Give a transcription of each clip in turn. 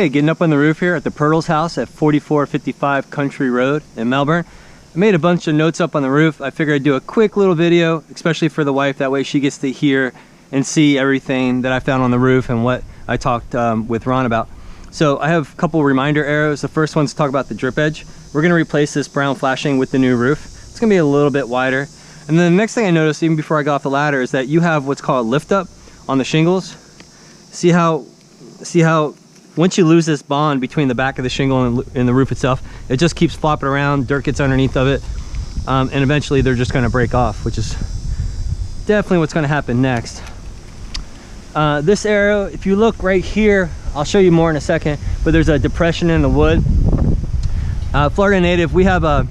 Hey, getting up on the roof here at the Pirtle's house at 4455 Country Road in Melbourne. I made a bunch of notes up on the roof. I figured I'd do a quick little video, especially for the wife. That way she gets to hear and see everything that I found on the roof and what I talked with Ron about. So I have a couple reminder arrows. The first one's to talk about the drip edge. We're gonna replace this brown flashing with the new roof. It's gonna be a little bit wider. And then the next thing I noticed, even before I got off the ladder, is that you have what's called lift up on the shingles. See how once you lose this bond between the back of the shingle and the roof itself, it just keeps flopping around, dirt gets underneath of it, and eventually they're just gonna break off, which is definitely what's gonna happen next. This arrow, if you look right here, I'll show you more in a second, but there's a depression in the wood. Florida native, we have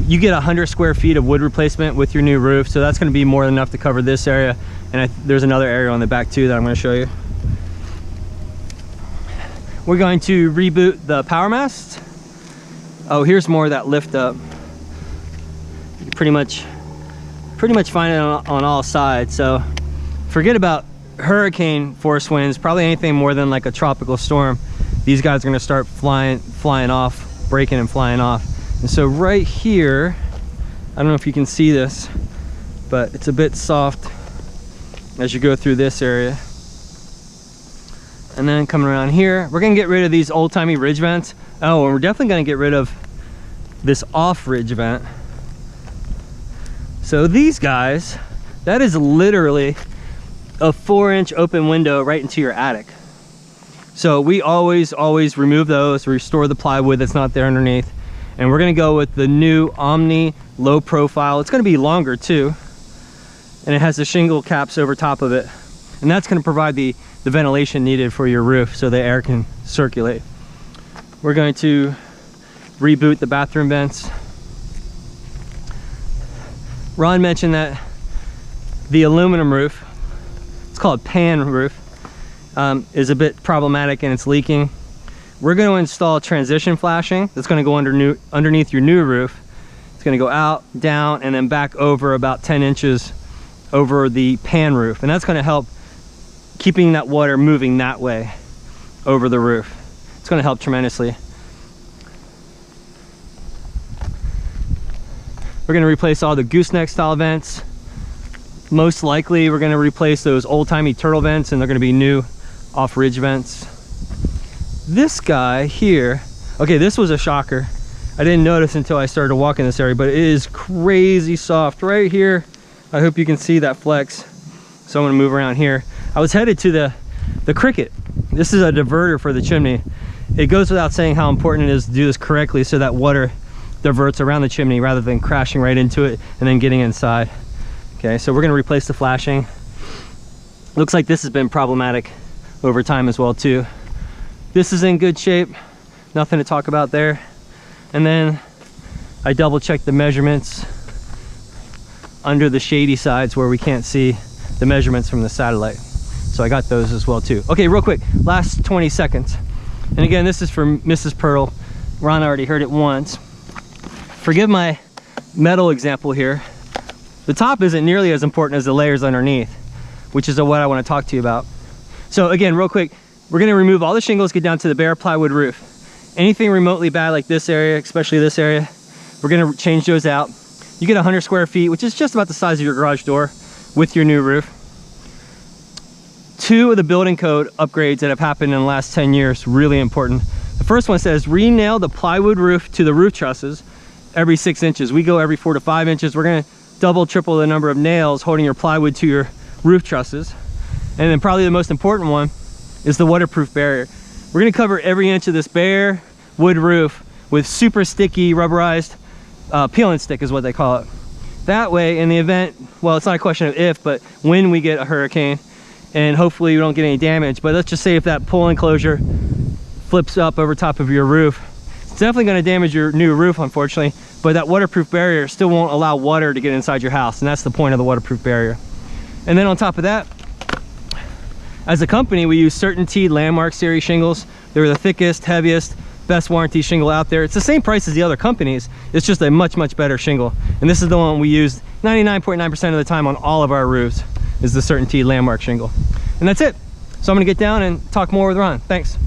you get 100 square feet of wood replacement with your new roof, so that's gonna be more than enough to cover this area. And there's another area on the back too that I'm gonna show you. We're going to reboot the power mast. Oh, here's more of that lift up. You pretty much find it on all sides. So forget about hurricane force winds, probably anything more than like a tropical storm. These guys are gonna start flying off, breaking and flying off. And so right here, I don't know if you can see this, but it's a bit soft as you go through this area. And then coming around here, we're gonna get rid of these old-timey ridge vents. Oh, and we're definitely gonna get rid of this off ridge vent. So these guys, that is literally a 4-inch open window right into your attic. So we always remove those, restore the plywood that's not there underneath. And we're gonna go with the new Omni low profile. It's gonna be longer too. And it has the shingle caps over top of it. And that's gonna provide the ventilation needed for your roof so the air can circulate. We're going to reboot the bathroom vents. Ron mentioned that the aluminum roof, it's called pan roof, is a bit problematic and it's leaking. We're going to install transition flashing that's going to go underneath your new roof. It's going to go out, down, and then back over about 10 inches over the pan roof, and that's going to help keeping that water moving that way over the roof. It's going to help tremendously. We're going to replace all the gooseneck style vents. Most likely we're going to replace those old-timey turtle vents, and they're going to be new off-ridge vents. This guy here, okay, this was a shocker. I didn't notice until I started walking this area, but it is crazy soft right here. I hope you can see that flex. So I'm going to move around here. I was headed to the cricket. This is a diverter for the chimney. It goes without saying how important it is to do this correctly so that water diverts around the chimney rather than crashing right into it and then getting inside. Okay, so we're going to replace the flashing. Looks like this has been problematic over time as well too. This is in good shape, nothing to talk about there. And then I double checked the measurements under the shady sides where we can't see the measurements from the satellite. So I got those as well too. Okay, real quick, last 20 seconds. And again, this is for Mrs. Pirtle. Ron already heard it once. Forgive my metal example here. The top isn't nearly as important as the layers underneath, which is what I want to talk to you about. So again, real quick, we're going to remove all the shingles, get down to the bare plywood roof. Anything remotely bad like this area, especially this area, we're going to change those out. You get 100 square feet, which is just about the size of your garage door with your new roof. 2 of the building code upgrades that have happened in the last 10 years, really important. The first one says re-nail the plywood roof to the roof trusses every 6 inches. We go every 4 to 5 inches. We're going to double, triple the number of nails holding your plywood to your roof trusses. And then probably the most important one is the waterproof barrier. We're going to cover every inch of this bare wood roof with super sticky rubberized peel and stick is what they call it. That way, in the event, well, it's not a question of if, but when we get a hurricane, and hopefully you don't get any damage, but let's just say if that pull enclosure flips up over top of your roof, it's definitely going to damage your new roof, unfortunately, but that waterproof barrier still won't allow water to get inside your house, and that's the point of the waterproof barrier. And then on top of that, as a company, we use Certainty Landmark series shingles. They're the thickest, heaviest, best warranty shingle out there. It's the same price as the other companies. It's just a much better shingle. And this is the one we use 99.9% of the time on all of our roofs, is the Certainty Landmark shingle. And that's it. So I'm gonna get down and talk more with Ron. Thanks.